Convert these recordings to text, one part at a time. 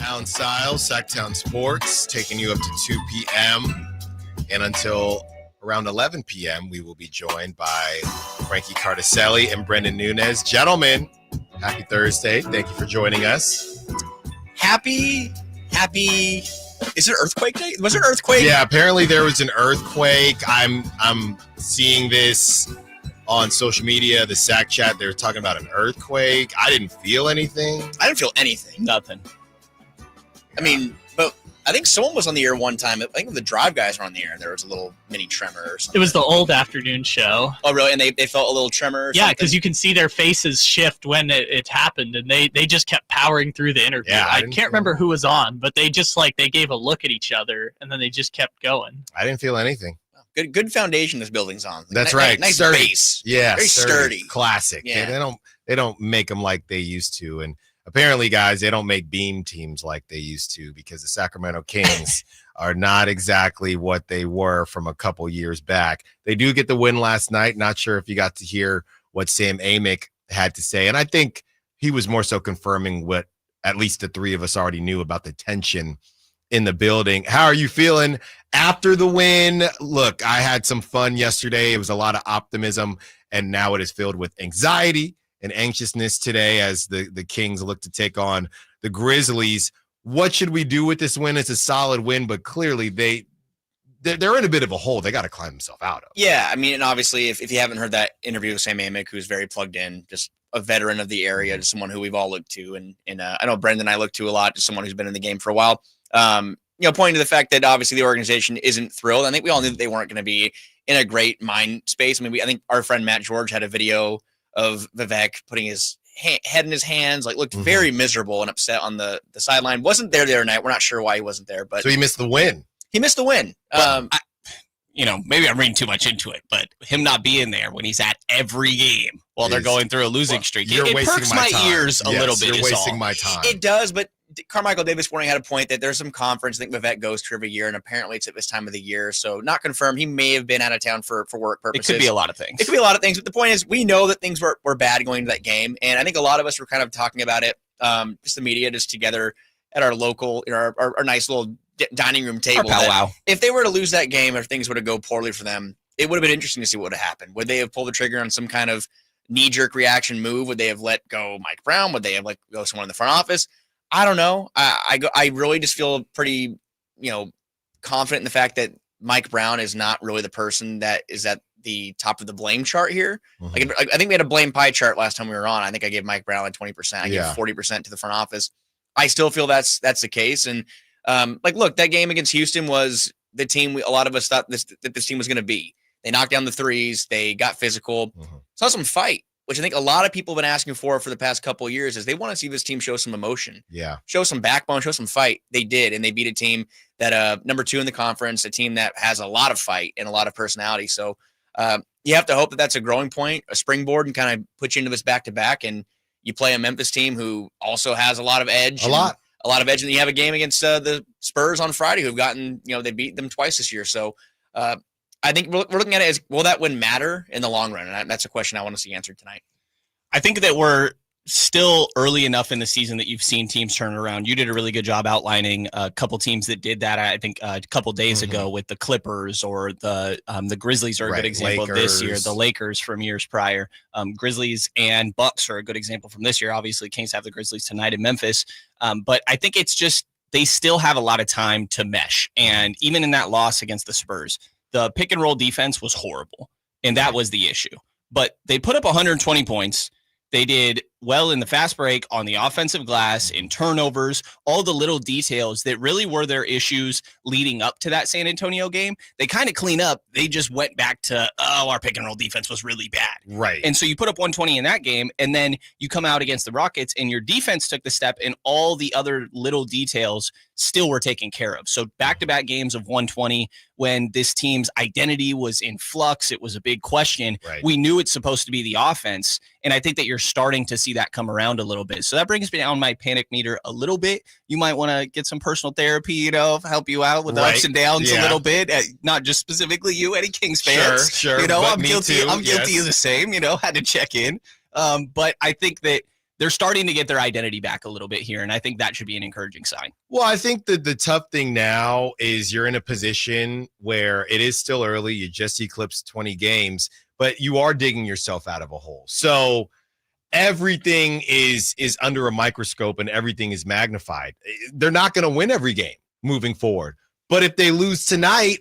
Allen Stiles, Sactown Sports, taking you up to 2 p.m. And until around 11 p.m., we will be joined by Frankie, Cartoscelli, and Brenden, Nunes. Gentlemen, happy Thursday. Thank you for joining us. Happy. Is it earthquake day? Was it an earthquake? Yeah, apparently there was an earthquake. I'm seeing this on social media, the Sac chat. They're talking about an earthquake. I didn't feel anything. I didn't feel anything. Nothing. I mean, but I think someone was on the air one time. I think the Drive guys were on the air, and there was a little mini tremor or something. It was the old afternoon show. Oh, really? And they felt a little tremor or Yeah, something? because you can see their faces shift when it happened, and they just kept powering through the interview. Yeah, I can't remember who was on, but they just they gave a look at each other, and then they just kept going. I didn't feel anything. Good foundation this building's on. That's right. Nice sturdy. Base. Yeah, Very sturdy. Classic. Yeah. They don't make them like they used to. And apparently, guys, they don't make beam teams like they used to because the Sacramento Kings are not exactly what they were from a couple years back. They do get the win last night. Not sure if you got to hear what Sam Amick had to say. And I think he was more so confirming what at least the three of us already knew about the tension in the building. How are you feeling after the win? Look, I had some fun yesterday. It was a lot of optimism, and now it is filled with anxiety and anxiousness today as the Kings look to take on the Grizzlies. What should we do with this win? It's a solid win, but clearly they're in a bit of a hole they got to climb themselves out of. Yeah, I mean, and obviously, if you haven't heard that interview with Sam Amick, who's very plugged in, just a veteran of the area, just someone who we've all looked to, and I know Brenden and I look to a lot, just someone who's been in the game for a while. Pointing to the fact that obviously the organization isn't thrilled. I think we all knew that they weren't going to be in a great mind space. I mean, I think our friend Matt George had a video of Vivek putting his head in his hands, looked very miserable and upset on the sideline. Wasn't there the other night. We're not sure why he wasn't there, but so he missed the win. He missed the win. Maybe I'm reading too much into it, but him not being there when he's at every game while they're going through a losing streak, it perks my ears a little bit. You're wasting my time. It does, but Carmichael Davis morning had a point that there's some conference I think Vivek goes to every year, and apparently it's at this time of the year. So not confirmed. He may have been out of town for work purposes. It could be a lot of things. But the point is we know that things were bad going into that game, and I think a lot of us were kind of talking about it, just the media, just together at our local, our nice little dining room table. Wow. If they were to lose that game, or if things were to go poorly for them, it would have been interesting to see what would have happened. Would they have pulled the trigger on some kind of knee-jerk reaction move? Would they have let go Mike Brown? Would they have let go someone in the front office? I don't know. I really just feel pretty, confident in the fact that Mike Brown is not really the person that is at the top of the blame chart here. Mm-hmm. I think we had a blame pie chart last time we were on. I think I gave Mike Brown 20%. I gave 40% to the front office. I still feel that's the case. And look, that game against Houston was the team a lot of us thought that this team was going to be. They knocked down the threes. They got physical. Saw some fight, which I think a lot of people have been asking for the past couple of years, is they want to see this team show some emotion, show some backbone, show some fight. They did, and they beat a team that number 2 in the conference, a team that has a lot of fight and a lot of personality. So you have to hope that that's a growing point, a springboard, and kind of put you into this back-to-back, and you play a Memphis team who also has a lot of edge. A lot of edge, and you have a game against the Spurs on Friday, who've gotten, they beat them twice this year. So I think we're looking at it as, will that win matter in the long run? And that's a question I want to see answered tonight. I think that we're still early enough in the season that you've seen teams turn around. You did a really good job outlining a couple teams that did that. I think a couple days ago with the Clippers, or the Grizzlies are a good example of this year. The Lakers from years prior. Grizzlies and Bucks are a good example from this year. Obviously, Kings have the Grizzlies tonight in Memphis. But I think it's just they still have a lot of time to mesh. And even in that loss against the Spurs, the pick and roll defense was horrible, and that was the issue. But they put up 120 points. They did well in the fast break, on the offensive glass, in turnovers, all the little details that really were their issues leading up to that San Antonio game. They kind of clean up. They just went back to, our pick and roll defense was really bad. Right. And so you put up 120 in that game, and then you come out against the Rockets, and your defense took the step, and all the other little details still were taken care of. So back-to-back games of 120, when this team's identity was in flux, it was a big question. Right. We knew it's supposed to be the offense, and I think that you're starting to see that come around a little bit. So that brings me down my panic meter a little bit. You might want to get some personal therapy, help you out with the ups and downs a little bit. Not just specifically you, any Kings fans. Sure. I'm guilty of the same, had to check in. But I think that they're starting to get their identity back a little bit here, and I think that should be an encouraging sign. Well, I think that the tough thing now is you're in a position where it is still early. You just eclipsed 20 games, but you are digging yourself out of a hole. So everything is under a microscope and everything is magnified. They're not going to win every game moving forward. But if they lose tonight,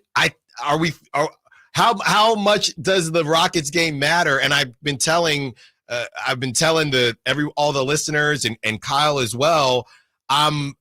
how much does the Rockets game matter? And I've been telling all the listeners and Kyle as well. I'm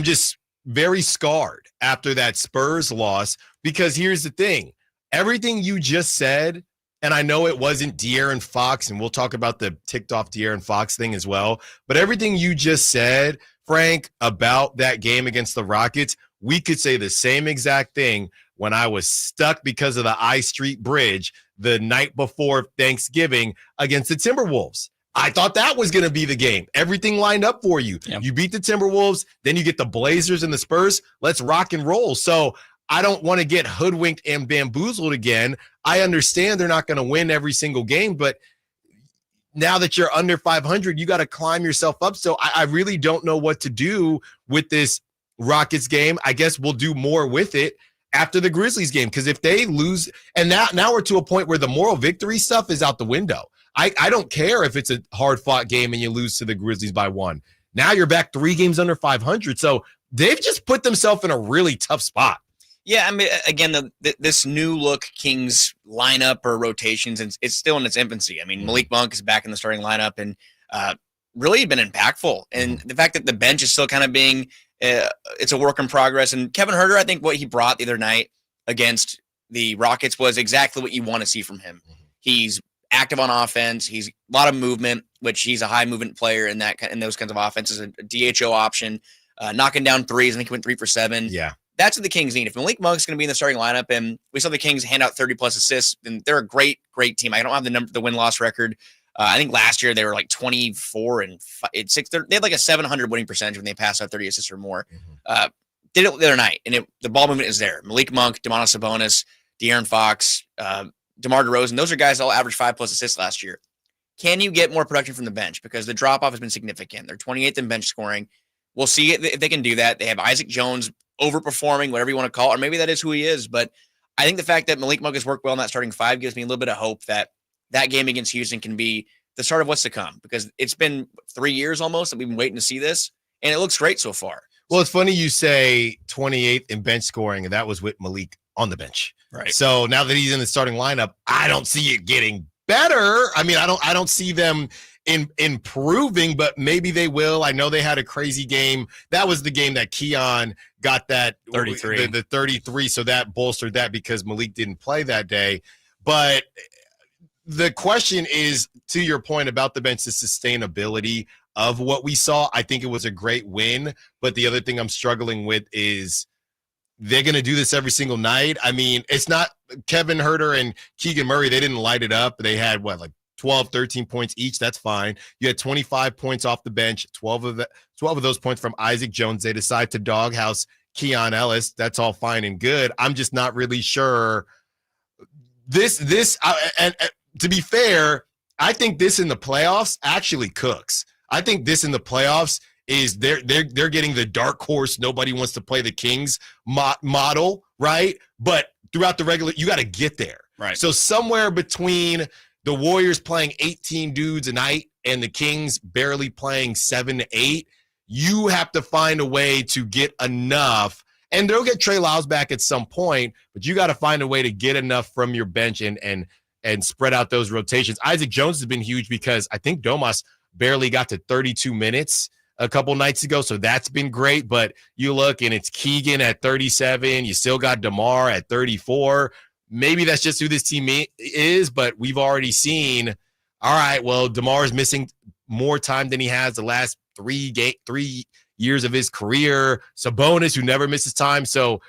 just very scarred after that Spurs loss, because here's the thing: everything you just said, and I know it wasn't De'Aaron Fox, and we'll talk about the ticked off De'Aaron Fox thing as well. But everything you just said, Frank, about that game against the Rockets, we could say the same exact thing when I was stuck because of the I Street Bridge the night before Thanksgiving against the Timberwolves. I thought that was going to be the game. Everything lined up for you. Yep. You beat the Timberwolves, then you get the Blazers and the Spurs. Let's rock and roll. So I don't want to get hoodwinked and bamboozled again. I understand they're not going to win every single game, but now that you're under 500, you got to climb yourself up. So I really don't know what to do with this Rockets game. I guess we'll do more with it after the Grizzlies game, because if they lose, and now we're to a point where the moral victory stuff is out the window. I don't care if it's a hard-fought game and you lose to the Grizzlies by 1. Now you're back 3 games under 500. So they've just put themselves in a really tough spot. Yeah, I mean, again, this new look Kings lineup or rotations, and it's still in its infancy. I mean, Malik Monk is back in the starting lineup and really been impactful. And the fact that the bench is still kind of being it's a work in progress. And Kevin Huerter, I think what he brought the other night against the Rockets was exactly what you want to see from him. He's active on offense. He's a lot of movement, which he's a high movement player in those kinds of offenses. A DHO option, knocking down threes. I think he went 3 for 7. Yeah. That's what the Kings need. If Malik Monk's going to be in the starting lineup, and we saw the Kings hand out 30-plus assists, then they're a great, great team. I don't have the win-loss record. I think last year they were like 24 and 6. They had like a 700 winning percentage when they passed out 30 assists or more. Did it the other night, and the ball movement is there. Malik Monk, Domantas Sabonis, De'Aaron Fox, DeMar DeRozan, those are guys that all averaged 5+ assists last year. Can you get more production from the bench? Because the drop-off has been significant. They're 28th in bench scoring. We'll see if they can do that. They have Isaac Jones overperforming, whatever you want to call it, or maybe that is who he is. But I think the fact that Malik Monk has worked well in that starting 5 gives me a little bit of hope that game against Houston can be the start of what's to come, because it's been 3 years almost that we've been waiting to see this, and it looks great so far. Well, it's funny you say 28th in bench scoring, and that was with Malik on the bench. Right. So now that he's in the starting lineup, I don't see it getting better. I mean, I don't see them improving, but maybe they will. I know they had a crazy game. That was the game that Keon got that 33. The 33, so that bolstered that because Malik didn't play that day. But the question is, to your point about the bench, the sustainability of what we saw. I think it was a great win, but the other thing I'm struggling with is they're going to do this every single night. I mean, it's not Kevin Huerter and Keegan Murray. They didn't light it up. They had 12, 13 points each. That's fine. You had 25 points off the bench, 12 of those points from Isaac Jones. They decide to doghouse Keon Ellis. That's all fine and good. I'm just not really sure. And to be fair, I think this in the playoffs actually cooks. I think this in the playoffs is they're getting the dark horse. Nobody wants to play the Kings model, right? But throughout the regular, you got to get there. Right. So somewhere between the Warriors playing 18 dudes a night and the Kings barely playing 7 to 8, you have to find a way to get enough. And they'll get Trey Lyles back at some point, but you got to find a way to get enough from your bench and spread out those rotations. Isaac Jones has been huge because I think Domas barely got to 32 minutes a couple nights ago, so that's been great. But you look, and it's Keegan at 37. You still got DeMar at 34. Maybe that's just who this team is, but we've already seen, all right, well, DeMar is missing more time than he has the last 3 years of his career. Sabonis, who never misses time. So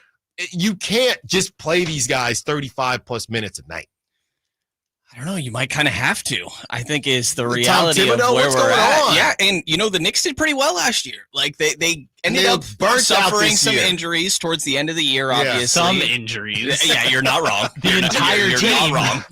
you can't just play these guys 35-plus minutes a night. I don't know. You might kind of have to. I think is the reality of where we're at. Yeah, and the Knicks did pretty well last year. Like they ended up suffering some injuries towards the end of the year. Yeah. Obviously, some injuries. Yeah, you're not wrong. The entire team. Not wrong.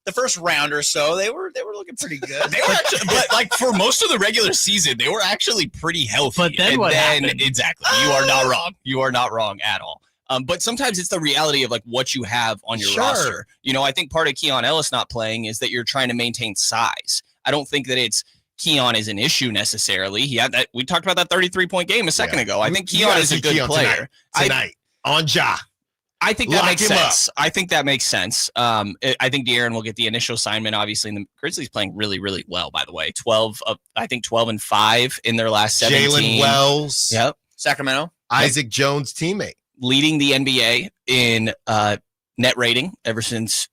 The first round or so, they were looking pretty good. They were actually, but like for most of the regular season, they were actually pretty healthy. But then what happened? Exactly. You are not wrong. You are not wrong at all. But sometimes it's the reality of like what you have on your roster. I think part of Keon Ellis not playing is that you're trying to maintain size. I don't think that it's Keon is an issue necessarily. He had that. We talked about that 33-point game a second ago. I think Keon is a good player. Tonight on Ja. I think that makes sense. I think that makes sense. I think De'Aaron will get the initial assignment. Obviously, and the Grizzlies playing really, really well. By the way, 12 and 5 in their last 17. Jalen Wells. Yep. Sacramento. Isaac Jones' teammate. Leading the NBA in net rating ever since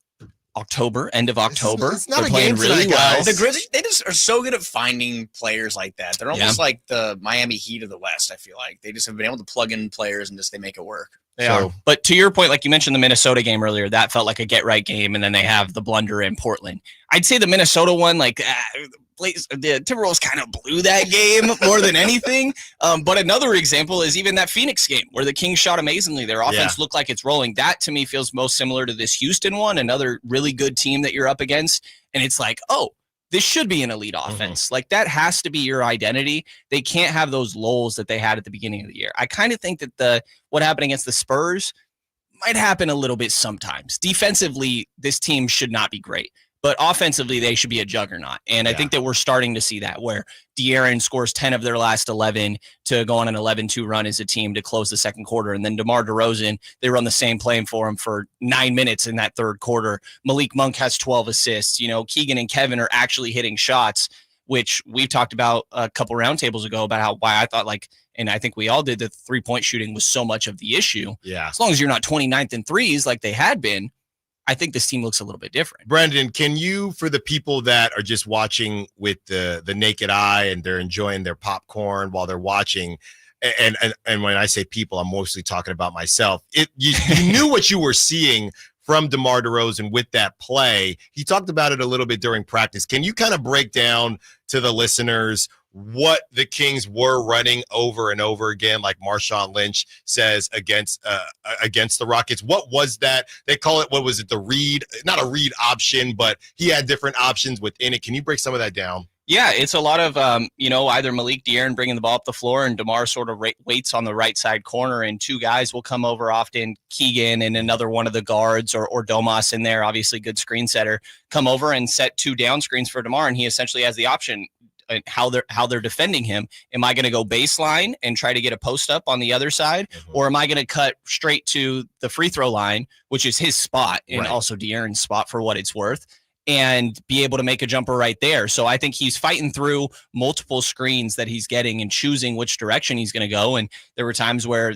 end of October. It's not They're playing really well. The Grizzlies, they just are so good at finding players like that. They're almost like the Miami Heat of the West, I feel like. They just have been able to plug in players and they make it work. They are. But to your point, like you mentioned the Minnesota game earlier, that felt like a get-right game, and then they have the blunder in Portland. I'd say the Minnesota one, the Timberwolves kind of blew that game more than anything. But another example is even that Phoenix game where the Kings shot amazingly. Their offense looked like it's rolling. That, to me, feels most similar to this Houston one, another really good team that you're up against. And it's like, oh, this should be an elite offense. Like, that has to be your identity. They can't have those lulls that they had at the beginning of the year. I kind of think that what happened against the Spurs might happen a little bit sometimes. Defensively, this team should not be great. But offensively, they should be a juggernaut. And I think that we're starting to see that, where De'Aaron scores 10 of their last 11 to go on an 11-2 run as a team to close the second quarter. And then DeMar DeRozan, they run the same play for him for 9 minutes in that third quarter. Malik Monk has 12 assists. Keegan and Kevin are actually hitting shots, which we've talked about a couple roundtables ago about why I thought and I think we all did, that 3-point shooting was so much of the issue. Yeah. As long as you're not 29th in threes like they had been, I think this team looks a little bit different. Brenden, can you, for the people that are just watching with the naked eye and they're enjoying their popcorn while they're watching, and when I say people, I'm mostly talking about myself. You knew what you were seeing from DeMar DeRozan with that play. He talked about it a little bit during practice. Can you kind of break down to the listeners what the Kings were running over and over again, like Marshawn Lynch says against the Rockets? What was that? They call it, what was it, the read? Not a read option, but he had different options within it. Can you break some of that down? Yeah, it's a lot of, either Malik De'Aaron bringing the ball up the floor and DeMar sort of waits on the right side corner, and two guys will come over often, Keegan and another one of the guards or Domas in there, obviously good screen setter, come over and set two down screens for DeMar, and he essentially has the option. How they're defending him. Am I going to go baseline and try to get a post up on the other side, or am I going to cut straight to the free throw line, which is his spot and also De'Aaron's spot for what it's worth, and be able to make a jumper right there? So I think he's fighting through multiple screens that he's getting and choosing which direction he's going to go. And there were times where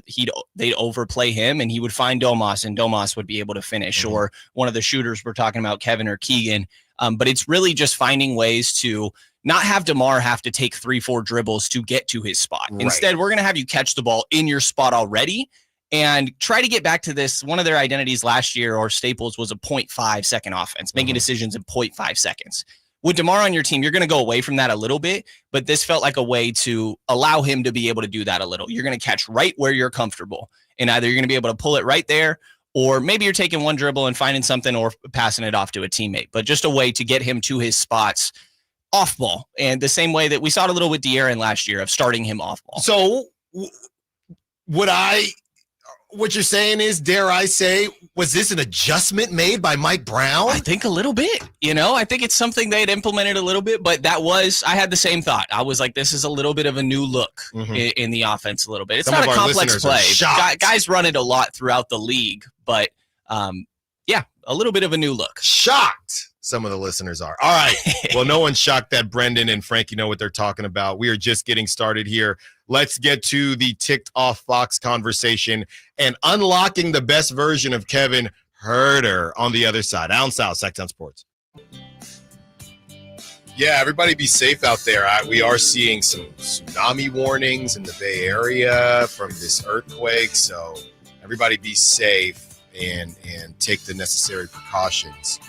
they'd overplay him and he would find Domas, and Domas would be able to finish, or one of the shooters we're talking about, Kevin or Keegan. But it's really just finding ways to not have DeMar have to take 3-4 dribbles to get to his spot. Instead, we're going to have you catch the ball in your spot already and try to get back to this. One of their identities last year, or staples, was a 0.5 second offense, making decisions in 0.5 seconds. With DeMar on your team, you're going to go away from that a little bit, but this felt like a way to allow him to be able to do that a little. You're going to catch right where you're comfortable, and either you're going to be able to pull it right there, or maybe you're taking one dribble and finding something or passing it off to a teammate, but just a way to get him to his spots off ball. And the same way that we saw it a little with De'Aaron last year of starting him off ball. So what you're saying is, dare I say, was this an adjustment made by Mike Brown? I think a little bit, I think it's something they had implemented a little bit, but I had the same thought. I was like, this is a little bit of a new look in the offense a little bit. It's not a complex play. Guys run it a lot throughout the league, but a little bit of a new look. Shocked. Some of the listeners are. All right. Well, no one's shocked that Brenden and Frankie know what they're talking about. We are just getting started here. Let's get to the ticked off Fox conversation and unlocking the best version of Kevin Huerter on the other side. Allen Stiles, Sactown Sports. Yeah, everybody be safe out there. We are seeing some tsunami warnings in the Bay Area from this earthquake. So everybody be safe and take the necessary precautions.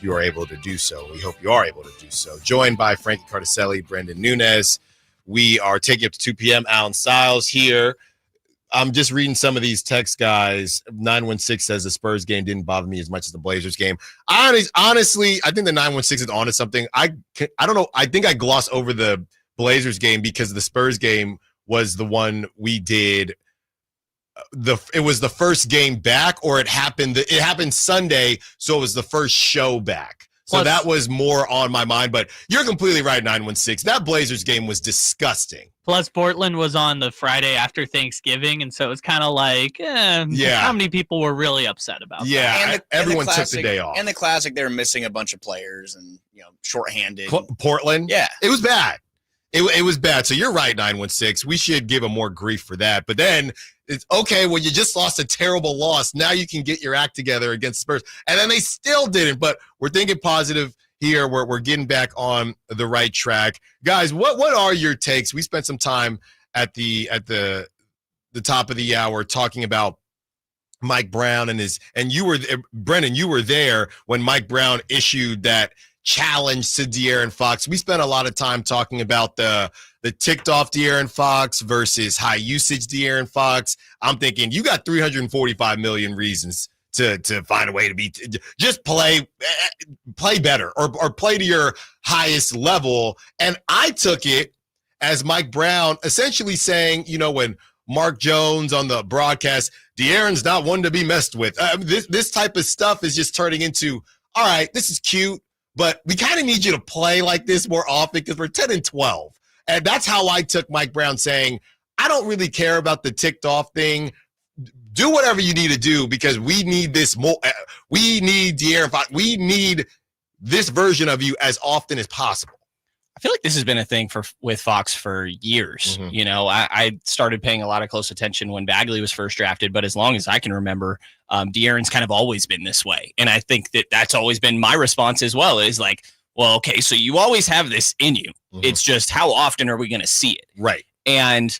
you are able to do so. We hope you are able to do so. Joined by Frankie, Cartoscelli, Brenden, Nunes. We are taking up to 2 p.m. Allen Stiles here. I'm just reading some of these texts, guys. 916 says the Spurs game didn't bother me as much as the Blazers game. Honestly, I think the 916 is onto something. I don't know. I think I glossed over the Blazers game because the Spurs game was the one we did. It was the first game back, or it happened Sunday, so it was the first show back. So Plus, that was more on my mind, but you're completely right, 916. That Blazers game was disgusting. Plus, Portland was on the Friday after Thanksgiving, and so it was kind of like, how many people were really upset about that? Everyone took the day off. And the Classic, they were missing a bunch of players and, shorthanded. Portland? Yeah. It was bad. It was bad. So you're right, 916. We should give them more grief for that. But then it's okay, well, you just lost a terrible loss. Now you can get your act together against Spurs. And then they still didn't. But we're thinking positive here. We're getting back on the right track. Guys, what are your takes? We spent some time at the top of the hour talking about Mike Brown and you were Brenden, you were there when Mike Brown issued that challenge to De'Aaron Fox. We spent a lot of time talking about the ticked off De'Aaron Fox versus high usage De'Aaron Fox. I'm thinking you got 345 million reasons to find a way to just play better or play to your highest level. And I took it as Mike Brown essentially saying, when Mark Jones on the broadcast, De'Aaron's not one to be messed with. This type of stuff is just turning into, all right, this is cute, but we kind of need you to play like this more often because we're 10-12. And that's how I took Mike Brown saying, I don't really care about the ticked off thing. Do whatever you need to do because we need this more. We need De'Aaron Fox. We need this version of you as often as possible. I feel like this has been a thing with Fox for years. Mm-hmm. I started paying a lot of close attention when Bagley was first drafted, but as long as I can remember, De'Aaron's kind of always been this way. And I think that's always been my response as well, is like, well, okay, so you always have this in you. Mm-hmm. It's just how often are we going to see it? Right. And,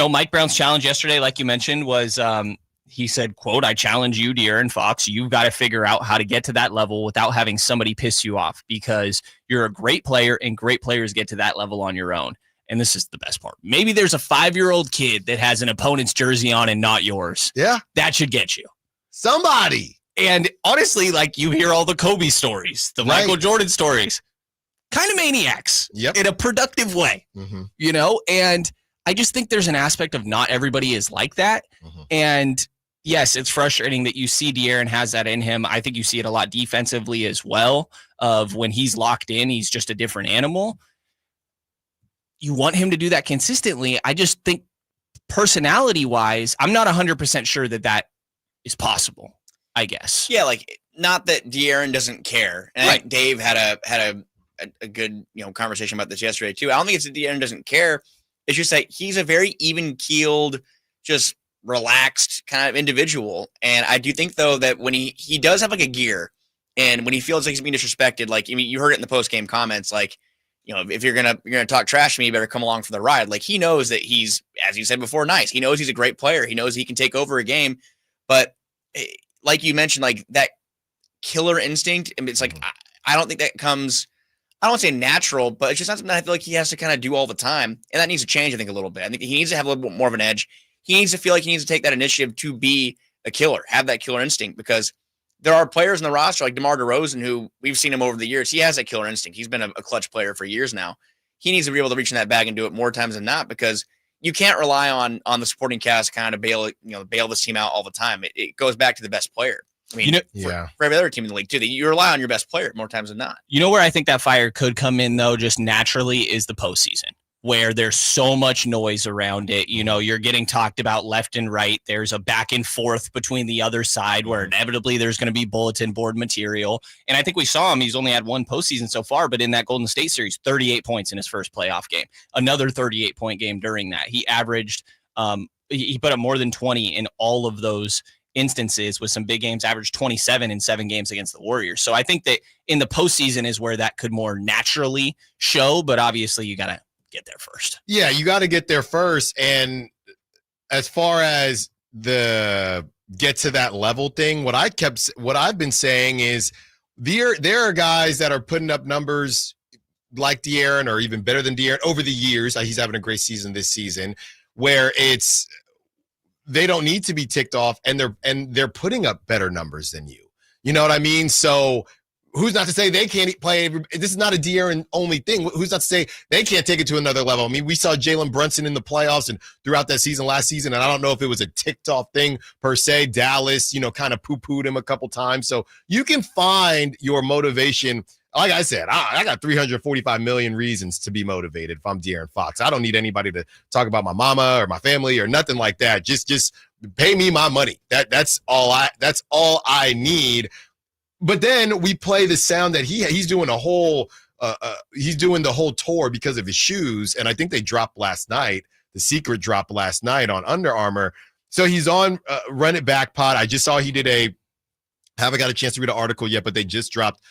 Mike Brown's challenge yesterday, like you mentioned, was he said, quote, I challenge you, De'Aaron Fox. You've got to figure out how to get to that level without having somebody piss you off because you're a great player and great players get to that level on your own. And this is the best part. Maybe there's a 5-year-old kid that has an opponent's jersey on and not yours. Yeah. That should get you. Somebody. And honestly, like you hear all the Kobe stories, the Michael Jordan stories, kind of maniacs in a productive way, and I just think there's an aspect of not everybody is like that. Mm-hmm. And yes, it's frustrating that you see De'Aaron has that in him. I think you see it a lot defensively as well, of when he's locked in, he's just a different animal. You want him to do that consistently. I just think personality-wise, I'm not 100% sure that is possible, I guess. Yeah, like, not that De'Aaron doesn't care. And I think Dave had a good conversation about this yesterday, too. I don't think it's that De'Aaron doesn't care. It's just that he's a very even-keeled, just relaxed kind of individual. And I do think, though, that when he does have like a gear and when he feels like he's being disrespected, like, I mean, you heard it in the post-game comments, like, if you're gonna talk trash to me, you better come along for the ride. Like, he knows that he's, as you said before, nice. He knows he's a great player. He knows he can take over a game. But like you mentioned, like that killer instinct, and it's like, I don't think that comes, I don't want to say natural, but it's just not something I feel like he has to kind of do all the time. And that needs to change, I think, a little bit. I think he needs to have a little bit more of an edge. He needs to feel like he needs to take that initiative to be a killer, have that killer instinct, because there are players in the roster like DeMar DeRozan, who we've seen him over the years. He has that killer instinct. He's been a clutch player for years now. He needs to be able to reach in that bag and do it more times than not, because you can't rely on the supporting cast kind of bail this team out all the time. It goes back to the best player. I mean, for every other team in the league too, you rely on your best player more times than not. You know where I think that fire could come in, though, just naturally, is the postseason, where there's so much noise around it. You're getting talked about left and right. There's a back and forth between the other side where inevitably there's going to be bulletin board material. And I think we saw him. He's only had one postseason so far, but in that Golden State series, 38 points in his first playoff game, another 38-point game during that. He averaged, he put up more than 20 in all of those instances, with some big games, averaged 27 in 7 games against the Warriors. So I think that in the postseason is where that could more naturally show, but obviously you got to get there first. Yeah, you got to get there first. And as far as the get to that level thing, what I've been saying is there are guys that are putting up numbers like De'Aaron or even better than De'Aaron over the years. He's having a great season this season where they don't need to be ticked off and they're putting up better numbers than you. You know what I mean? So who's not to say they can't play? This is not a De'Aaron only thing. Who's not to say they can't take it to another level? I mean, we saw Jalen Brunson in the playoffs and throughout that season last season, and I don't know if it was a ticked off thing per se. Dallas, kind of poo-pooed him a couple times. So you can find your motivation. Like I said, I got 345 million reasons to be motivated if I'm De'Aaron Fox. I don't need anybody to talk about my mama or my family or nothing like that. Just pay me my money. That's all I need. But then we play the sound that he's doing a whole he's doing the whole tour because of his shoes, and I think they dropped last night. The secret dropped last night on Under Armour. So he's on Run It Back Pod. I just saw he did haven't got a chance to read an article yet, but they just dropped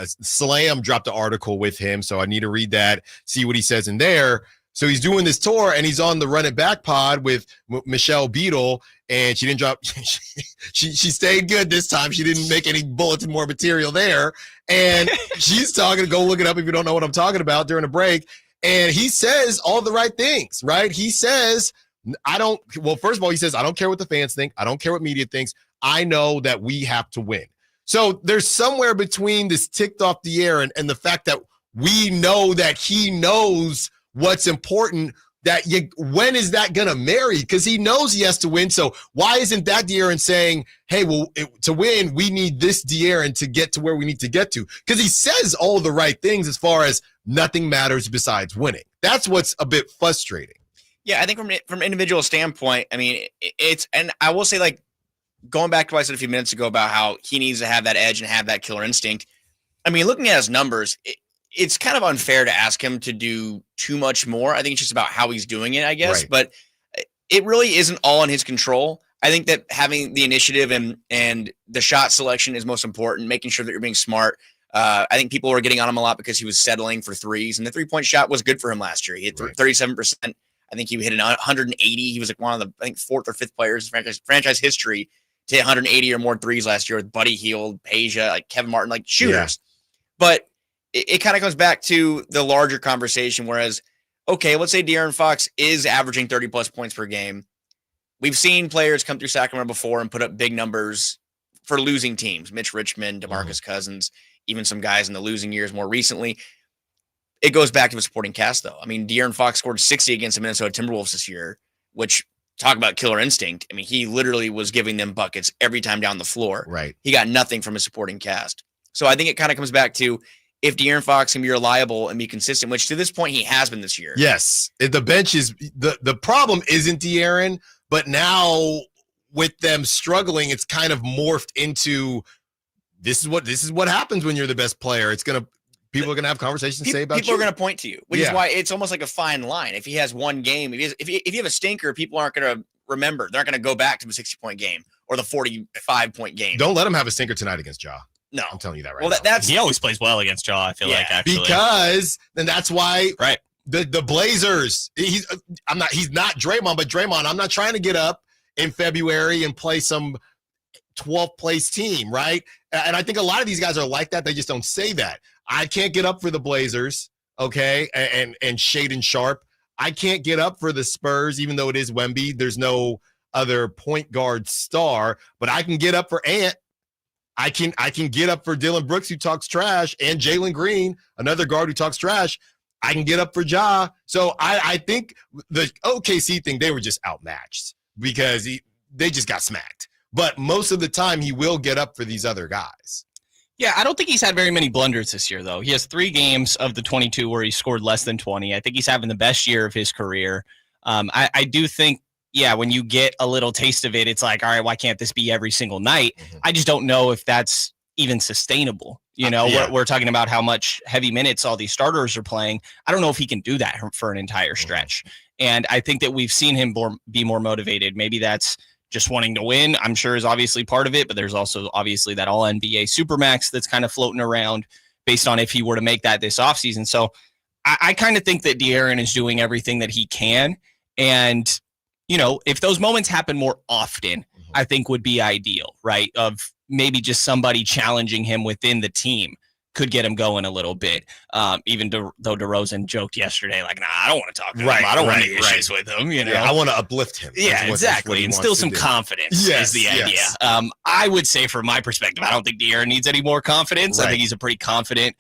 Slam dropped an article with him, so I need to read that, see what he says in there. So he's doing this tour, and he's on the Run It Back Pod with Michelle Beadle, and she didn't drop. she stayed good this time. She didn't make any bulletin board material there, and she's talking. Go look it up if you don't know what I'm talking about during a break. And he says all the right things, right? He says, Well, first of all, he says, I don't care what the fans think. I don't care what media thinks. I know that we have to win. So there's somewhere between this ticked off De'Aaron and the fact that we know that he knows what's important, that when is that going to marry? Because he knows he has to win. So why isn't that De'Aaron saying, hey, well, to win, we need this De'Aaron to get to where we need to get to? Because he says all the right things as far as nothing matters besides winning. That's what's a bit frustrating. Yeah, I think from an individual standpoint, I mean, and I will say, like, going back to what I said a few minutes ago about how he needs to have that edge and have that killer instinct. I mean, looking at his numbers, it's kind of unfair to ask him to do too much more. I think it's just about how he's doing it, I guess. Right. But it really isn't all in his control. I think that having the initiative and the shot selection is most important, making sure that you're being smart. I think people were getting on him a lot because he was settling for threes, and the three-point shot was good for him last year. He hit 37%. I think he hit 180. He was like one of the, I think, fourth or fifth players in franchise history to hit 180 or more threes last year with Buddy Hield, Peja, like Kevin Martin, like shooters. Yeah. But it kind of comes back to the larger conversation, whereas, okay, let's say De'Aaron Fox is averaging 30-plus points per game. We've seen players come through Sacramento before and put up big numbers for losing teams. Mitch Richmond, DeMarcus Cousins, even some guys in the losing years more recently. It goes back to the supporting cast, though. I mean, De'Aaron Fox scored 60 against the Minnesota Timberwolves this year, which, talk about killer instinct. I mean, he literally was giving them buckets every time down the floor. Right. He got nothing from his supporting cast. So I think it kind of comes back to, if De'Aaron Fox can be reliable and be consistent, which to this point he has been this year. Yes. The bench is the problem isn't De'Aaron, but now with them struggling, it's kind of morphed into this is what happens when you're the best player. People are going to have conversations to say about you. People are going to point to you, which is why it's almost like a fine line. If he has one game, if you have a stinker, people aren't going to remember. They're not going to go back to the 60-point game or the 45-point game. Don't let him have a stinker tonight against Ja. No, I'm telling you that right. Well, now. He always plays well against Ja. I feel like actually because then that's why the Blazers. He's not Draymond, but Draymond. I'm not trying to get up in February and play some 12th place team, right? And I think a lot of these guys are like that. They just don't say that. I can't get up for the Blazers, okay, and Shaedon Sharpe. I can't get up for the Spurs, even though it is Wemby. There's no other point guard star, but I can get up for Ant. I can get up for Dylan Brooks, who talks trash, and Jalen Green, another guard who talks trash. I can get up for Ja. So I think the OKC thing, they were just outmatched because they just got smacked. But most of the time, he will get up for these other guys. Yeah, I don't think he's had very many blunders this year, though. He has 3 games of the 22 where he scored less than 20. I think he's having the best year of his career. I do think, when you get a little taste of it, it's like, all right, why can't this be every single night? Mm-hmm. I just don't know if that's even sustainable. We're talking about how much heavy minutes all these starters are playing. I don't know if he can do that for an entire stretch. Mm-hmm. And I think that we've seen him be more motivated. Maybe that's just wanting to win, I'm sure, is obviously part of it, but there's also obviously that all-NBA Supermax that's kind of floating around based on if he were to make that this offseason. So I kind of think that De'Aaron is doing everything that he can. And, if those moments happen more often, I think would be ideal, right? Of maybe just somebody challenging him within the team could get him going a little bit. Even though DeRozan joked yesterday, like, nah, I don't want to talk to him. I don't want any issues with him. You know, I want to uplift him. Yeah, exactly. And still some confidence is the idea. I would say from my perspective, I don't think De'Aaron needs any more confidence. I think he's a pretty confident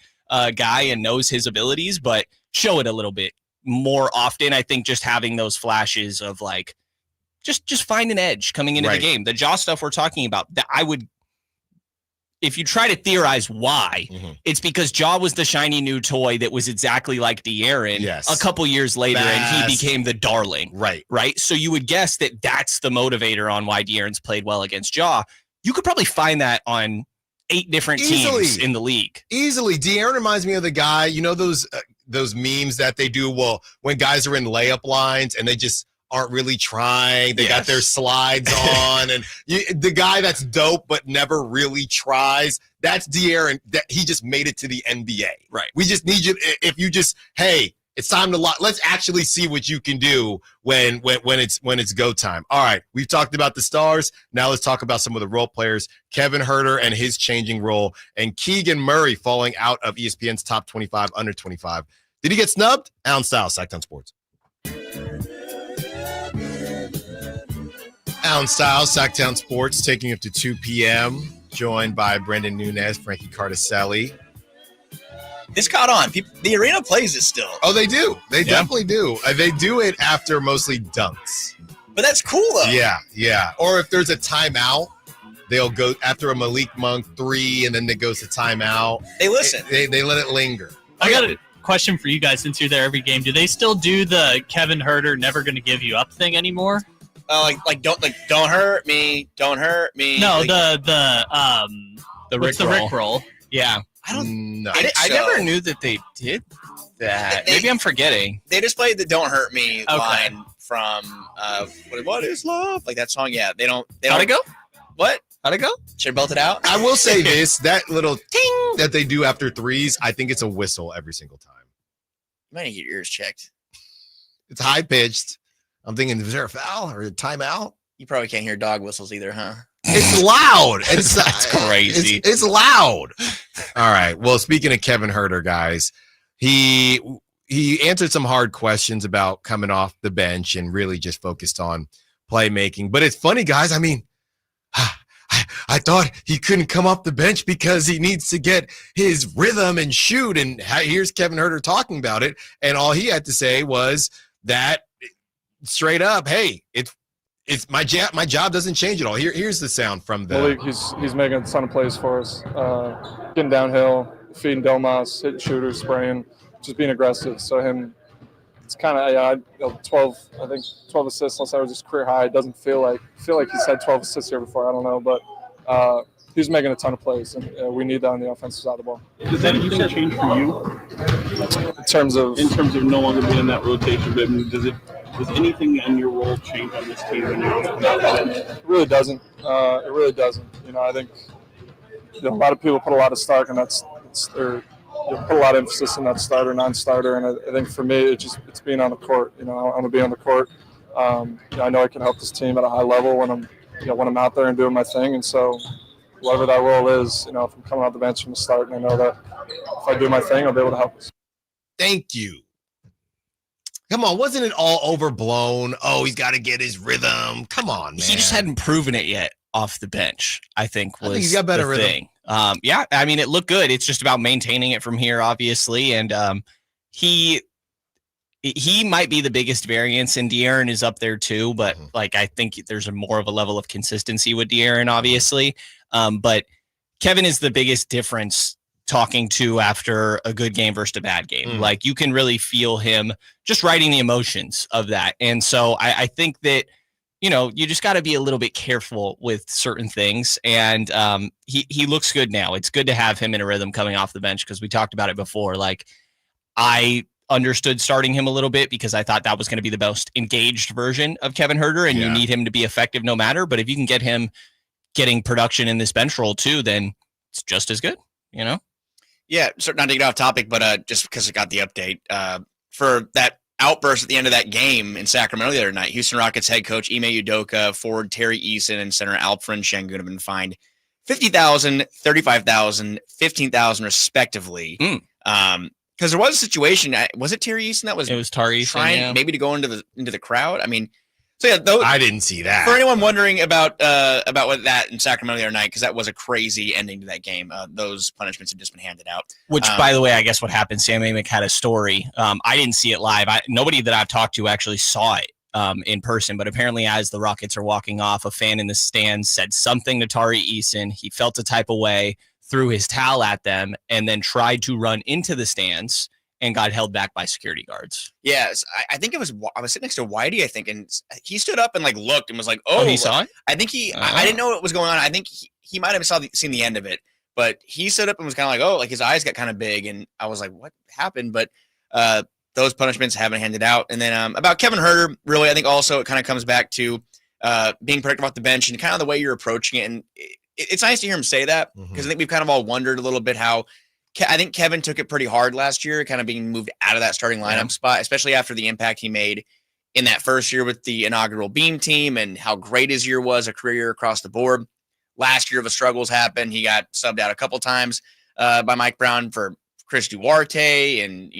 guy and knows his abilities, but show it a little bit more often. I think just having those flashes of like, just find an edge coming into the game. The jaw stuff we're talking about, that I would, if you try to theorize why, it's because Ja was the shiny new toy that was exactly like De'Aaron a couple years later, and he became the darling. Right. So you would guess that that's the motivator on why De'Aaron's played well against Ja. You could probably find that on 8 different teams in the league. Easily. De'Aaron reminds me of the guy, you know, those memes that they do, well, when guys are in layup lines and they just aren't really trying. They got their slides on, and the guy that's dope but never really tries. That's De'Aaron. That he just made it to the NBA. Right. We just need you. If you just, hey, it's time to lock. Let's actually see what you can do when it's go time. All right, we've talked about the stars. Now let's talk about some of the role players. Kevin Huerter and his changing role, and Keegan Murray falling out of ESPN's top 25 under 25. Did he get snubbed? Allen Stiles, Sactown Sports. Allen Stiles, Sactown Sports, taking up to 2 p.m., joined by Brenden, Nunes, Frankie, Cartoscelli. This caught on. The arena plays it still. Oh, they do. They definitely do. They do it after mostly dunks. But that's cool, though. Yeah. Or if there's a timeout, they'll go after a Malik Monk 3, and then it goes to timeout. They listen. They let it linger. I got a question for you guys since you're there every game. Do they still do the Kevin Huerter never going to give you up thing anymore? Don't hurt me. Don't hurt me. No, like, the Rick roll. Yeah. I don't know. I never knew that they did that. Maybe I'm forgetting. They just played the "Don't Hurt Me" line from "What Is Love?" Like that song. Yeah, they don't. How'd it go? What? How'd it go? Should belt it out. I will say this: that little ting that they do after threes, I think it's a whistle every single time. You might need to get your ears checked. It's high pitched. I'm thinking, is there a foul or a timeout? You probably can't hear dog whistles either, huh? It's loud. That's crazy. It's loud. All right. Well, speaking of Kevin Huerter, guys, he answered some hard questions about coming off the bench and really just focused on playmaking. But it's funny, guys. I mean, I thought he couldn't come off the bench because he needs to get his rhythm and shoot. And here's Kevin Huerter talking about it. And all he had to say was that straight up, hey, it's my job. My job doesn't change at all. Here's the sound from the Malik. He's making a ton of plays for us, getting downhill, feeding Domas, hitting shooters, spraying, just being aggressive. So it's kind of 12 assists unless I was his career high. It doesn't feel like he's had 12 assists here before. I don't know, but he's making a ton of plays, and we need that on the offensive side of the ball. Does anything change for you in terms of no longer being in that rotation? But I mean, does anything in your role change on this team when you're coming out of the bench? It really doesn't. It really doesn't. You know, I think a lot of people put a lot of stock, and put a lot of emphasis on that starter, non-starter, and I think for me, it's being on the court. You know, I want to be on the court. I know I can help this team at a high level when I'm out there and doing my thing, and so whatever that role is, if I'm coming out the bench from the start, and I know that if I do my thing, I'll be able to help us. Thank you. Come on, wasn't it all overblown? Oh, he's got to get his rhythm. Come on, man. He just hadn't proven it yet off the bench, I think he's got better rhythm. Thing. Yeah, I mean, it looked good. It's just about maintaining it from here, obviously. And he might be the biggest variance, and De'Aaron is up there too. But I think there's more of a level of consistency with De'Aaron, obviously. But Kevin is the biggest difference talking to after a good game versus a bad game. Like, you can really feel him just riding the emotions of that. And so I think that, you just got to be a little bit careful with certain things. And he looks good now. It's good to have him in a rhythm coming off the bench, because we talked about it before. Like, I understood starting him a little bit because I thought that was going to be the most engaged version of Kevin Huerter, and you need him to be effective no matter. But if you can get him getting production in this bench role too, then it's just as good, Yeah, so not to get off topic, but just because I got the update for that outburst at the end of that game in Sacramento the other night, Houston Rockets head coach Ime Udoka, forward Terry Eason, and center Alperen Şengün have been fined 50,000, 35,000, 15,000 respectively. Because there was a situation. Was it Terry Easton that was? It was Terry Easton, trying maybe to go into the crowd. I mean, so yeah, I didn't see that. For anyone wondering about what that in Sacramento the other night, because that was a crazy ending to that game. Those punishments have just been handed out. Which, by the way, I guess what happened, Sam Amick had a story. I didn't see it live. Nobody that I've talked to actually saw it in person, but apparently as the Rockets are walking off, a fan in the stands said something to Tari Eason. He felt a type of way, threw his towel at them, and then tried to run into the stands and got held back by security guards. Yes, I think I was sitting next to Whitey, I think, and he stood up and like looked and was like, "Oh, he saw it." I think I didn't know what was going on. I think he might have seen the end of it, but he stood up and was kind of like, "Oh," like his eyes got kind of big, and I was like, "What happened?" But those punishments haven't handed out. And then about Kevin Huerter, really, I think also it kind of comes back to being productive off the bench and kind of the way you're approaching it. And it's nice to hear him say that because I think we've kind of all wondered a little bit how. I think Kevin took it pretty hard last year, kind of being moved out of that starting lineup spot, especially after the impact he made in that first year with the inaugural Beam team and how great his year was, a career year across the board. Last year, the struggles happened. He got subbed out a couple times by Mike Brown for Chris Duarte. And,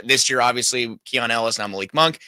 this year, obviously, Keon Ellis, now Malik Monk.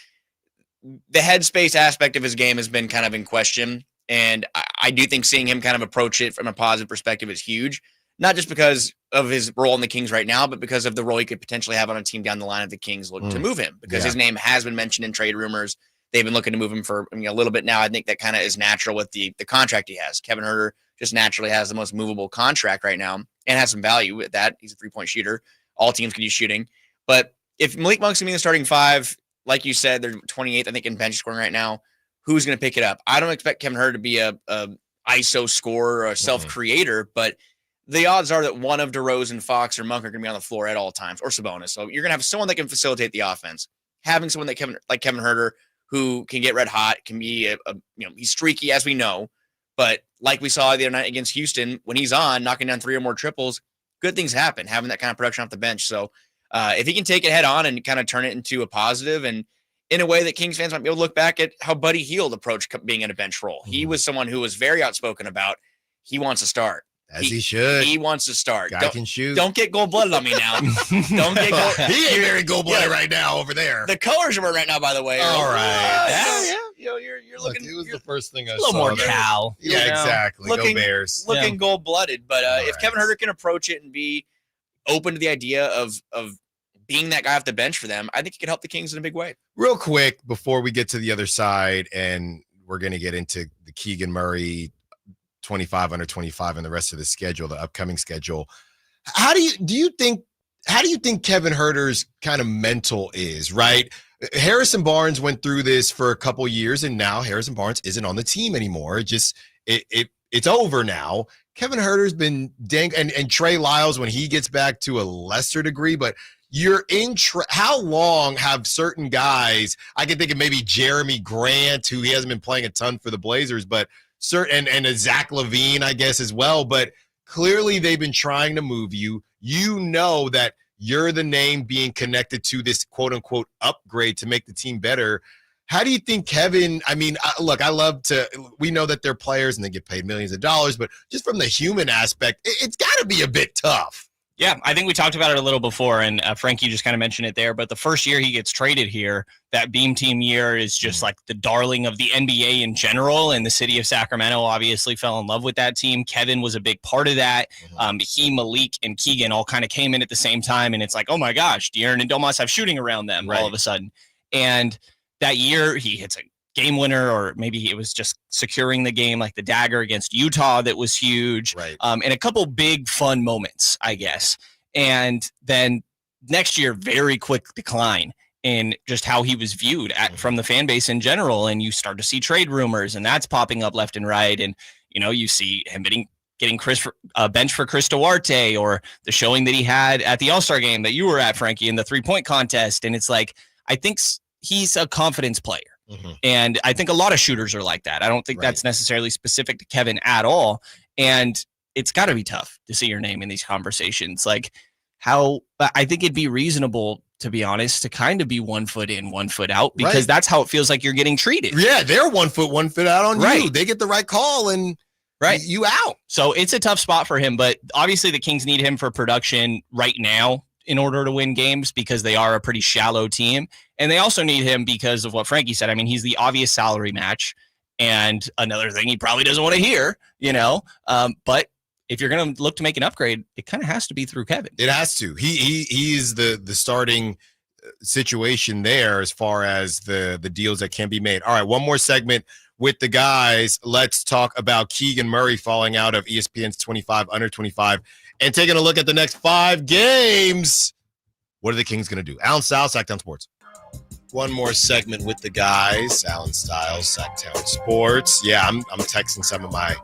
The headspace aspect of his game has been kind of in question. And I do think seeing him kind of approach it from a positive perspective is huge. Not just because of his role in the Kings right now, but because of the role he could potentially have on a team down the line if the Kings look to move him. Because his name has been mentioned in trade rumors. They've been looking to move him for a little bit now. I think that kind of is natural with the contract he has. Kevin Huerter just naturally has the most movable contract right now and has some value at that. He's a three-point shooter. All teams can use shooting. But if Malik Monk's going to be in the starting five, like you said, they're 28th, I think, in bench scoring right now. Who's going to pick it up? I don't expect Kevin Huerter to be a ISO scorer or a self-creator, but the odds are that one of DeRozan, Fox, or Monk are going to be on the floor at all times, or Sabonis. So you're going to have someone that can facilitate the offense. Having someone like Kevin Huerter, who can get red hot, can be he's streaky, as we know, but like we saw the other night against Houston, when he's on, knocking down 3 or more triples, good things happen, having that kind of production off the bench. So if he can take it head on and kind of turn it into a positive, and in a way that Kings fans might be able to look back at how Buddy Hield approached being in a bench role. He was someone who was very outspoken about he wants to start. As he should. He wants to start. Guy can shoot. Don't get gold-blooded on me now. Don't get gold. He ain't very gold-blooded right now over there. The colors are right now, by the way. All right. Yeah. You're looking. It was the first thing I saw. A little more Cal. Yeah, exactly. Go Bears. Looking gold-blooded. But if Kevin Huerter can approach it and be open to the idea of being that guy off the bench for them, I think it could help the Kings in a big way. Real quick, before we get to the other side, and we're going to get into the Keegan Murray 25 under 25 and the rest of the schedule, the upcoming schedule. How do you think Kevin Huerter's kind of mental is, right? Harrison Barnes went through this for a couple years, and now Harrison Barnes isn't on the team anymore. It's over now. Kevin Huerter's been and Trey Lyles when he gets back to a lesser degree, but how long have certain guys, I can think of maybe Jeremy Grant, who he hasn't been playing a ton for the Blazers, but and a Zach LaVine, I guess, as well. But clearly they've been trying to move you. You know that you're the name being connected to this quote-unquote upgrade to make the team better. How do you think Kevin, look, we know that they're players and they get paid millions of dollars, but just from the human aspect, it's got to be a bit tough. Yeah, I think we talked about it a little before, and Frankie just kind of mentioned it there. But the first year he gets traded here, that Beam Team year is just like the darling of the NBA in general, and the city of Sacramento obviously fell in love with that team. Kevin was a big part of that. He, Malik, and Keegan all kind of came in at the same time, and it's like, oh my gosh, De'Aaron and Domas have shooting around them all of a sudden. And that year he hits a game winner, or maybe it was just securing the game, like the dagger against Utah that was huge, right. And a couple big fun moments, I guess. And then next year, very quick decline in just how he was viewed from the fan base in general. And you start to see trade rumors, and that's popping up left and right. And you see him getting bench for Chris Duarte, or the showing that he had at the All-Star game that you were at, Frankie, in the 3-point contest. And it's like, I think he's a confidence player. And I think a lot of shooters are like that. I don't think that's necessarily specific to Kevin at all. And it's got to be tough to see your name in these conversations. Like I think it'd be reasonable, to be honest, to kind of be 1 foot in, 1 foot out, because that's how it feels like you're getting treated. Yeah, they're 1 foot out on you. They get the right call, and Right. you out. So it's a tough spot for him, but obviously the Kings need him for production right now in order to win games because they are a pretty shallow team. And they also need him because of what Frankie said. I mean, he's the obvious salary match. And another thing he probably doesn't want to hear, but if you're going to look to make an upgrade, it kind of has to be through Kevin. It has to. He is the starting situation there as far as the deals that can be made. All right, one more segment with the guys. Let's talk about Keegan Murray falling out of ESPN's 25 under 25 and taking a look at the next 5 games. What are the Kings going to do? Allen Stiles, Sactown Sports. One more segment with the guys. Allen Stiles, Sactown Sports. Yeah, I'm texting some of my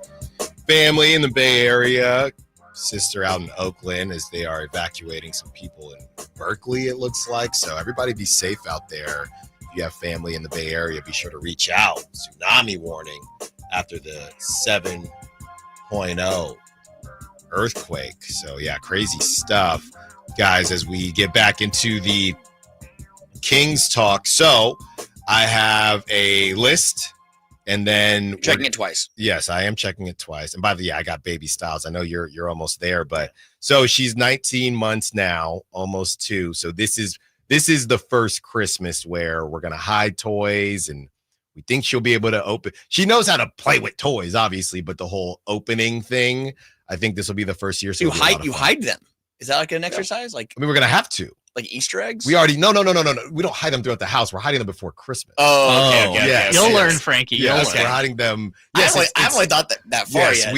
family in the Bay Area, sister out in Oakland as they are evacuating some people in Berkeley, it looks like. So everybody be safe out there. If you have family in the Bay Area, be sure to reach out. Tsunami warning after the 7.0 earthquake. So yeah, crazy stuff, guys, as we get back into the Kings talk. So I have a list. And then checking it twice. Yes, I am checking it twice. And by the way, I got baby Stiles. I know you're almost there, but so she's 19 months now, almost 2. So this is the first Christmas where we're gonna hide toys, and we think she'll be able to open. She knows how to play with toys, obviously, but the whole opening thing, I think this will be the first year. So you hide them. Is that like an exercise? Like, I mean, we're gonna have to. Like Easter eggs? We already no. We don't hide them throughout the house. We're hiding them before Christmas. Oh, okay. Yes, You'll learn, Frankie. Yes, learn. We're hiding them. I Yes, haven't really thought that far yet.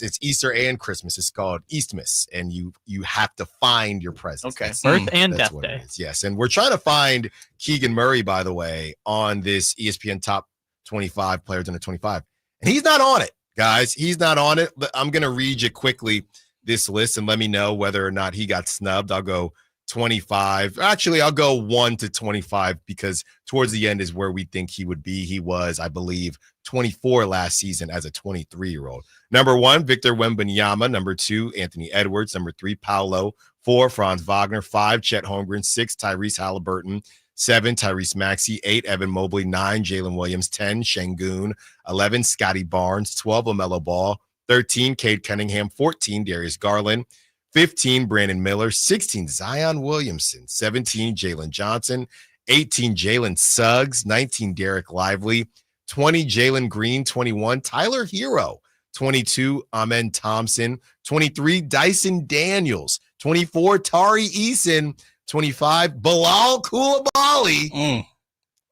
It's Easter and Christmas. It's called Eastmas, and you have to find your presents. Okay. Birth and death day. Yes, and we're trying to find Keegan Murray, by the way, on this ESPN top 25 players under 25, and he's not on it, guys. He's not on it. I'm gonna read you quickly this list and let me know whether or not he got snubbed. I'll go 25. Actually, I'll go 1 to 25 because towards the end is where we think he would be. He was, I believe, 24 last season as a 23-year-old. Number 1, Victor Wembanyama. Number 2, Anthony Edwards. Number 3, Paolo. 4, Franz Wagner. 5, Chet Holmgren. 6, Tyrese Halliburton. 7, Tyrese Maxey. 8, Evan Mobley. 9, Jalen Williams. 10, Şengün. 11, Scotty Barnes. 12, LaMelo Ball. 13, Cade Cunningham. 14, Darius Garland. 15, Brandon Miller. 16, Zion Williamson. 17, Jalen Johnson. 18, Jalen Suggs. 19, Derek Lively. 20, Jalen Green. 21, Tyler Hero. 22, Amen Thompson. 23, Dyson Daniels. 24, Tari Eason. 25, Bilal Coulibaly.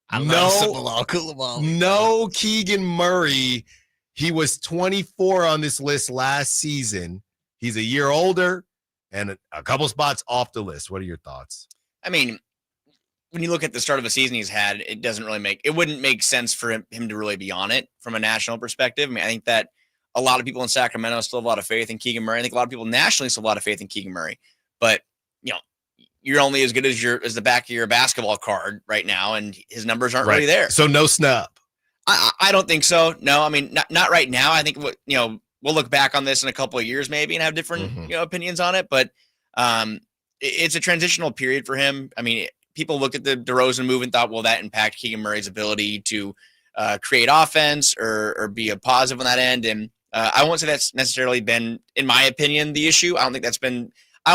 I love Bilal Coulibaly. No Keegan Murray. He was 24 on this list last season. He's a year older and a couple spots off the list. What are your thoughts? I mean, when you look at the start of a season he's had, it wouldn't make sense for him to really be on it from a national perspective. I mean, I think that a lot of people in Sacramento still have a lot of faith in Keegan Murray. I think a lot of people nationally still have a lot of faith in Keegan Murray. But, you're only as good as the back of your basketball card right now, and his numbers aren't really there. So no snub. I don't think so. No, I mean, not right now. I think we'll look back on this in a couple of years maybe and have different opinions on it. But it's a transitional period for him. I mean, people look at the DeRozan move and thought, well, that impact Keegan Murray's ability to create offense or be a positive on that end. And I won't say that's necessarily been, in my opinion, the issue. I don't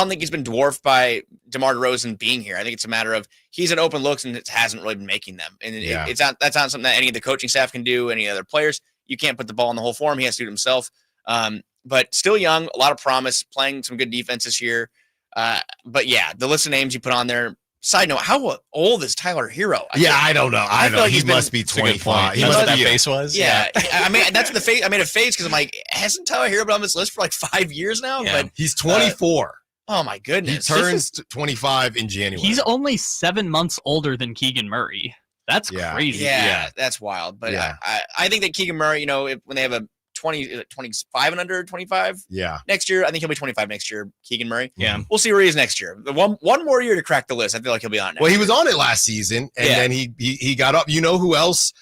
think he's been dwarfed by DeMar DeRozan being here. I think it's a matter of he's had open looks and it hasn't really been making them. And that's not something that any of the coaching staff can do, any other players. You can't put the ball in the hole for him. He has to do it himself. But still young, a lot of promise, playing some good defense this year. But yeah, the list of names you put on there. Side note, how old is Tyler Hero? I don't know. I know. Like he must be 25. He must what that face was. Yeah. I mean, that's the face. I made a face because I'm like, hasn't Tyler Hero been on this list for like 5 years now? Yeah. But he's 24. Oh my goodness. He turns 25 in January. He's only 7 months older than Keegan Murray. That's crazy. Yeah, that's wild. But I think that Keegan Murray, when they have a 25 and under 25 next year, I think he'll be 25 next year, Keegan Murray. Yeah. We'll see where he is next year. One more year to crack the list. I feel like he'll be on it. Well, he was on it last season, and then he got up. You know who else?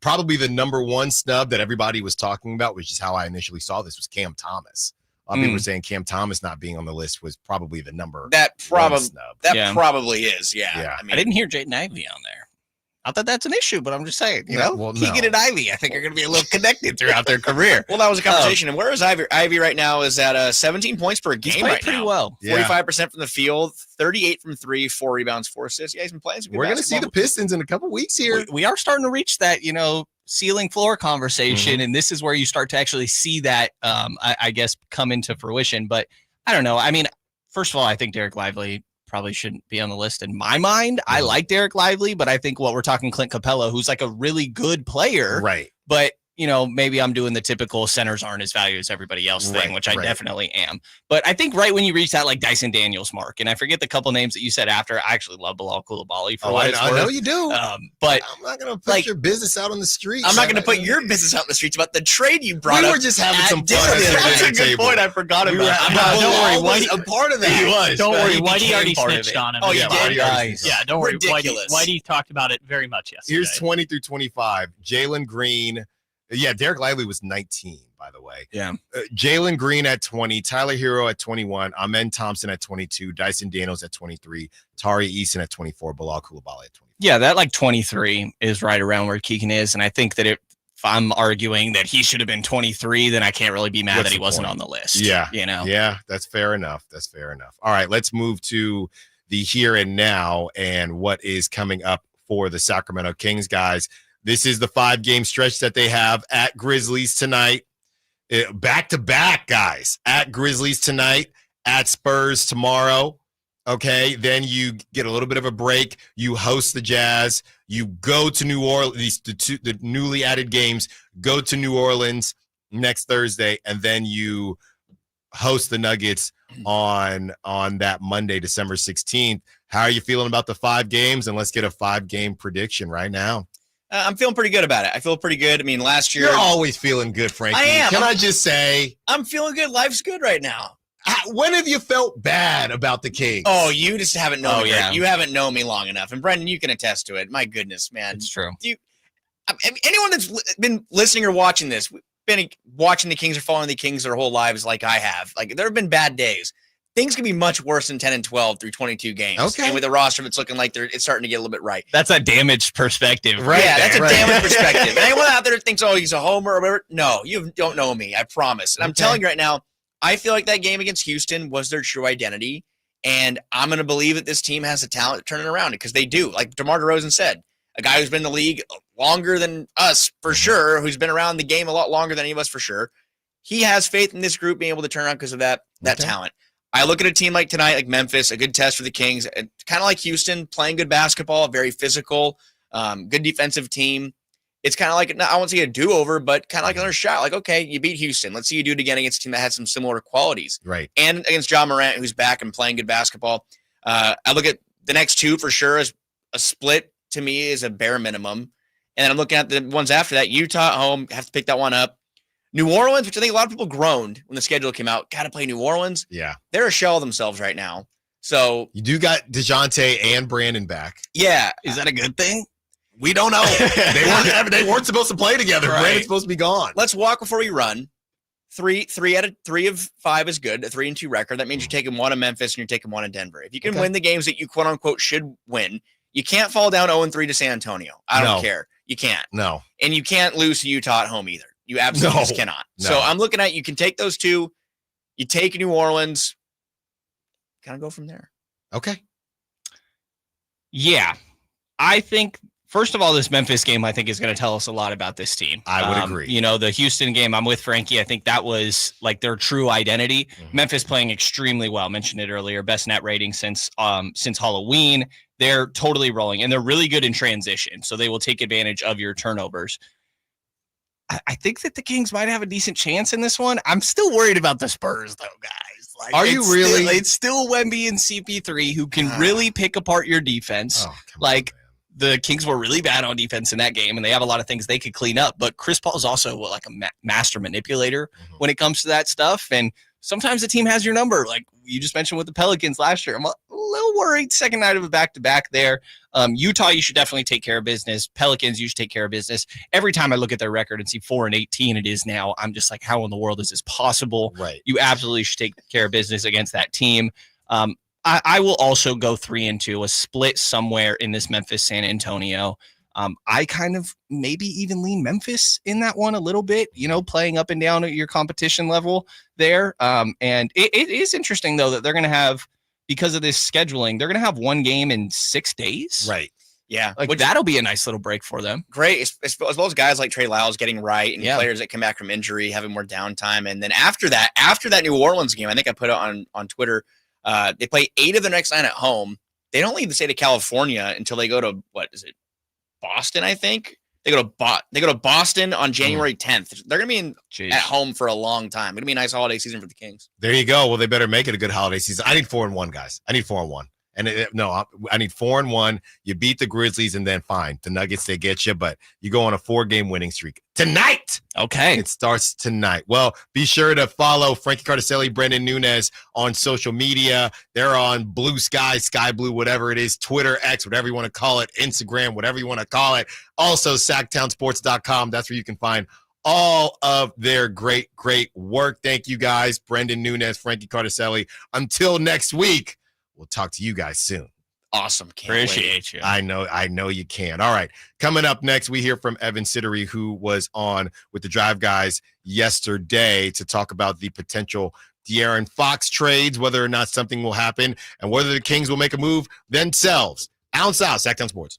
Probably the number 1 snub that everybody was talking about, which is how I initially saw this, was Cam Thomas. A lot of people were saying Cam Thomas not being on the list was probably the number 1 snub. Probably is. Yeah. Yeah. I mean, I didn't hear Jaden Ivey on there. Not that that's an issue, but I'm just saying, Well, Keegan and Ivy, I think are going to be a little connected throughout their career. Well, that was a conversation. And where is Ivy? Ivy right now is at 17 points per game right pretty now. Well. 45% from the field, 38 from 3, 4 rebounds, 4 assists. Yeah, he's been playing some good We're going to see the Pistons in a couple weeks here. We are starting to reach that, ceiling floor conversation. And this is where you start to actually see that, I guess, come into fruition. But I don't know. I mean, first of all, I think Derek Lively probably shouldn't be on the list in my mind. I like Derek Lively, but I think we're talking Clint Capella, who's like a really good player. Right. But, maybe I'm doing the typical centers aren't as valued as everybody else thing, which I definitely am. But I think right when you reach that like Dyson Daniels mark, and I forget the couple names that you said after, I actually love Bilal Coulibaly for what it's worth. I know you do. But I'm not going to put your business out on the streets. I'm not going to put your business out in the streets about the trade you brought up. We were just having some fun. That's a good point. I forgot about. Don't worry, Whitey, a part of that. He was. Don't worry, Whitey already snitched on him. Oh, you did? Nice. Yeah, don't worry. Ridiculous. Whitey talked about it very much yesterday. Here's 20 through 25. Jalen Green. Yeah, Derek Lively was 19, by the way. Yeah. Jalen Green at 20, Tyler Hero at 21, Amen Thompson at 22, Dyson Daniels at 23, Tari Eason at 24, Bilal Coulibaly at 24. Yeah, that like 23 is right around where Keegan is. And I think that if I'm arguing that he should have been 23, then I can't really be mad that he wasn't on the list. Yeah. Yeah, that's fair enough. All right, let's move to the here and now and what is coming up for the Sacramento Kings, guys. This is the 5-game stretch that they have at Grizzlies tonight. Back-to-back, guys. At Grizzlies tonight, at Spurs tomorrow. Okay, then you get a little bit of a break. You host the Jazz. You go to New Orleans. The newly added games go to New Orleans next Thursday, and then you host the Nuggets on that Monday, December 16th. How are you feeling about the 5 games? And let's get a 5-game prediction right now. I'm feeling pretty good about it. I feel pretty good. I mean, last year. You're always feeling good, Frankie. I am. Can I just say? I'm feeling good. Life's good right now. When have you felt bad about the Kings? Oh, you just haven't known me. Yeah. You haven't known me long enough. And Brenden, you can attest to it. My goodness, man. it's true. Anyone that's been listening or watching this, been watching the Kings or following the Kings their whole lives like I have. Like, there have been bad days. Things can be much worse than 10 and 12 through 22 games. Okay. And with a roster that's looking like it's starting to get a little bit right. That's a damaged perspective. Right. Yeah, that's a Right. damaged perspective. Anyone out there that thinks, oh, he's a homer or whatever, no, you don't know me. I promise. And I'm telling you right now, I feel like that game against Houston was their true identity. And I'm going to believe that this team has the talent to turn it around because they do. Like DeMar DeRozan said, a guy who's been in the league longer than us for sure, who's been around the game a lot longer than any of us for sure. He has faith in this group being able to turn around because of that talent. I look at a team like tonight, like Memphis, a good test for the Kings, kind of like Houston, playing good basketball, very physical, good defensive team. It's kind of like, I won't say a do-over, but kind of like another shot. Like, okay, you beat Houston. Let's see you do it again against a team that has some similar qualities. Right. And against Ja Morant, who's back and playing good basketball. I look at the next 2 for sure as a split to me is a bare minimum. And I'm looking at the ones after that. Utah at home, have to pick that one up. New Orleans, which I think a lot of people groaned when the schedule came out. Got to play New Orleans. Yeah. They're a shell of themselves right now. So you do got DeJounte and Brenden back. Yeah. Is that a good thing? We don't know. They weren't supposed to play together. Right. Brandon's supposed to be gone. Let's walk before we run. 3 of 5 is good. A 3-2 record. That means you're taking 1 in Memphis and you're taking 1 in Denver. If you can win the games that you quote unquote should win, you can't fall down 0-3 to San Antonio. I don't care. You can't. No. And you can't lose to Utah at home either. You absolutely just cannot. No. So I'm looking at, you can take those 2. You take New Orleans. Kind of go from there. Okay. Yeah. I think, first of all, this Memphis game, I think, is going to tell us a lot about this team. I would agree. The Houston game, I'm with Frankie. I think that was like their true identity. Mm-hmm. Memphis playing extremely well. Mentioned it earlier. Best net rating since Halloween. They're totally rolling, and they're really good in transition. So they will take advantage of your turnovers. I think that the Kings might have a decent chance in this one. I'm still worried about the Spurs, though, guys. Like, are you really? It's still Wemby and CP3 who can really pick apart your defense. The Kings were really bad on defense in that game, and they have a lot of things they could clean up. But Chris Paul is also like a master manipulator when it comes to that stuff. And sometimes the team has your number. Like you just mentioned with the Pelicans last year. I'm a little worried second night of a back-to-back there. Utah, you should definitely take care of business. Pelicans, you should take care of business. Every time I look at their record and see 4-18 it is now, I'm just like, how in the world is this possible? Right. You absolutely should take care of business against that team. I will also go 3-2, a split somewhere in this Memphis-San Antonio. I kind of maybe even lean Memphis in that one a little bit, playing up and down at your competition level there. And it is interesting, though, that they're going to have, because of this scheduling, they're going to have one game in 6 days. Right. Yeah. That'll be a nice little break for them. Great. As well as guys like Trey Lyles getting right and players that come back from injury, having more downtime. And then after that New Orleans game, I think I put it on Twitter, they play 8 of their next 9 at home. They don't leave the state of California until they go to, Boston, I think. They go to Boston on January 10th. They're going to be at home for a long time. It's going to be a nice holiday season for the Kings. There you go. Well, they better make it a good holiday season. I need 4-1, guys. I need 4-1. And I need 4-1. You beat the Grizzlies, and then fine. The Nuggets, they get you, but you go on a 4-game winning streak tonight. Okay. It starts tonight. Well, be sure to follow Frankie Cartoscelli, Brenden, Nunes on social media. They're on Blue Sky, Sky Blue, whatever it is, Twitter, X, whatever you want to call it, Instagram, whatever you want to call it. Also, SactownSports.com. That's where you can find all of their great work. Thank you, guys. Brenden, Nunes, Frankie Cartoscelli. Until next week. We'll talk to you guys soon. Awesome. Appreciate you. I know you can. All right. Coming up next, we hear from Evan Sittery, who was on with the Drive Guys yesterday to talk about the potential De'Aaron Fox trades, whether or not something will happen, and whether the Kings will make a move themselves. Allen Stiles, Sactown Sports.